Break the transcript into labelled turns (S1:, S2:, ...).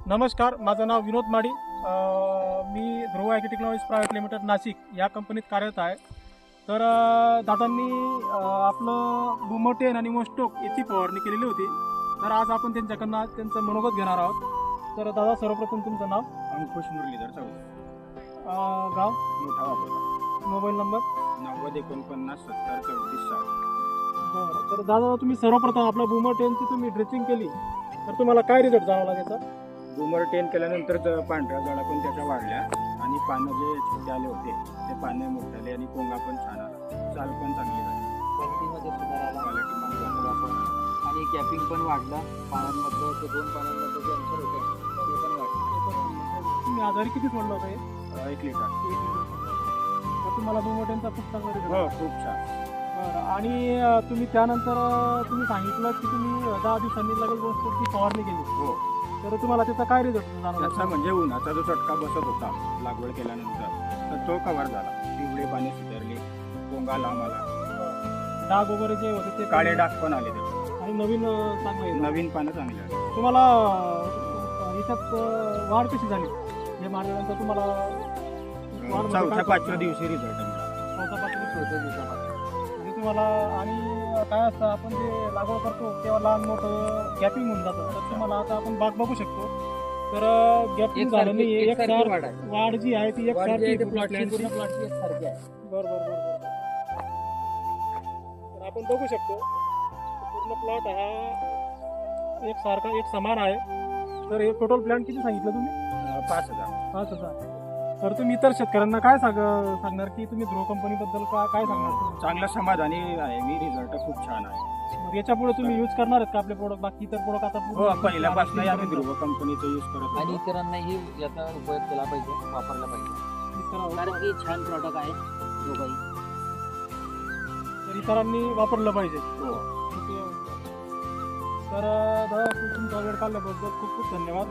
S1: नमस्कार, माझं नाव विनोद माडी. मी Dhruv agri technologies private limited Nashik या कंपनीत कार्यरत आहे. तर दादांनी आपलं बुमोटेन आणि मोस्टोक याची फवारणी केलेली होती. तर आज आपण त्यांच्याकडनं त्यांचं मनोगत घेणार आहोत. तर दादा, सर्वप्रथम तुमचं नाव?
S2: अंकुश मुरलीधर चौधरी,
S1: गाव,
S2: मोठा वापरला,
S1: मोबाईल नंबर?
S2: 90 49 70 34 60.
S1: बरं. तर दादा, तुम्ही सर्वप्रथम आपलं बुमोटेनची तुम्ही ड्रेसिंग केली, तर तुम्हाला काय रिझल्ट जाणवला त्याचा?
S2: बूमर टेन केल्यानंतर पांढऱ्या जळा पण त्याच्या वाढल्या आणि पानं जे छोटे आले होते ते पानं मोठे आले आणि पोंगा पण छान आला, चाल पण चांगली झाली,
S3: क्वालिटीमध्ये सुधार आला
S2: क्वालिटी
S3: आणि गॅपिंग पण वाढलं. पानांमधलं ते 2 पानांमधलं जे अंतर होतं ते पण वाढलं.
S1: तुम्ही आजारी किती सोडलं होतं हे?
S2: 1 लिटर.
S1: तर तुम्हाला बुमोटेनचा खूप चांगला रिझल्ट?
S2: हो, खूप छान.
S1: बरं. आणि तुम्ही त्यानंतर तुम्ही सांगितलं की तुम्ही 10 दिवसांनी लगेच मोस्टोकची फवारणी केली.
S2: हो,
S1: तर तुम्हाला त्याचा काय रिझल्ट जाणवला?
S2: त्याचा म्हणजे उन्हाचा जो चटका बसत होता लागवड केल्यानंतर तर तो कव्हर झाला. पिवळे पाने सुधारली, पोंगा लांब आला,
S1: डाग वगैरे जे होते ते
S2: काळे डाग पण आले त्याच्यात,
S1: आणि नवीन चांगलं येतं.
S2: नवीन पानं चांगली आली.
S1: तुम्हाला याच्यात वाढ कशी झाली? हे मारल्यानंतर तुम्हाला वाढ म्हणजे
S2: चौथ्या
S1: काय?
S2: 5व्या दिवशी रिझल्ट मिळाला.
S1: चौथा पाचव्या आणि तुम्हाला आणि काय असतं, आपण जे लागवड करतो तेव्हा लहान मोठं गॅपिंग होऊन जातं. तर तुम्हाला आता आपण बाग बघू शकतो. तर गॅपिंग झालं नाही,
S3: एकसारखी वाढ आहे.
S1: वाढ जी आहे ती
S3: वाढ जी आहे
S1: एकसारखी
S3: ते प्लॉटची पूर्ण प्लॉटची एकसारखी आहे.
S1: बरोबर. तर आपण बघू शकतो पूर्ण प्लॉट हा एक सारखा एक समान आहे. तर हे टोटल प्लॅन किती सांगितलं तुम्ही?
S2: 5,000.
S1: 5,000. तर तुम्ही इतर शेतकऱ्यांना काय सांगणार की तुम्ही ध्रुव कंपनीबद्दल काय सांगणार तुम्ही?
S2: चांगलं समाधानी आहे मी, रिझल्ट खूप छान आहे.
S1: मग याच्या पुढे तुम्ही यूज करणार आहेत का आपले प्रोडक्ट? बाकी इतर प्रोडक्ट आता
S2: हो, पहिल्यापासून आम्ही ध्रुव कंपनीचं यूज करत
S3: आणि
S2: होतो.
S3: इतरांनाही याचा उपयोग केला पाहिजे, वापरला पाहिजे, कारण की छान प्रॉडक्ट आहे दोघंही.
S1: तर इतरांनी वापरलं पाहिजे.
S2: हो.
S1: तर दादा, तुमचा वेळ काढल्याबद्दल खूप खूप धन्यवाद.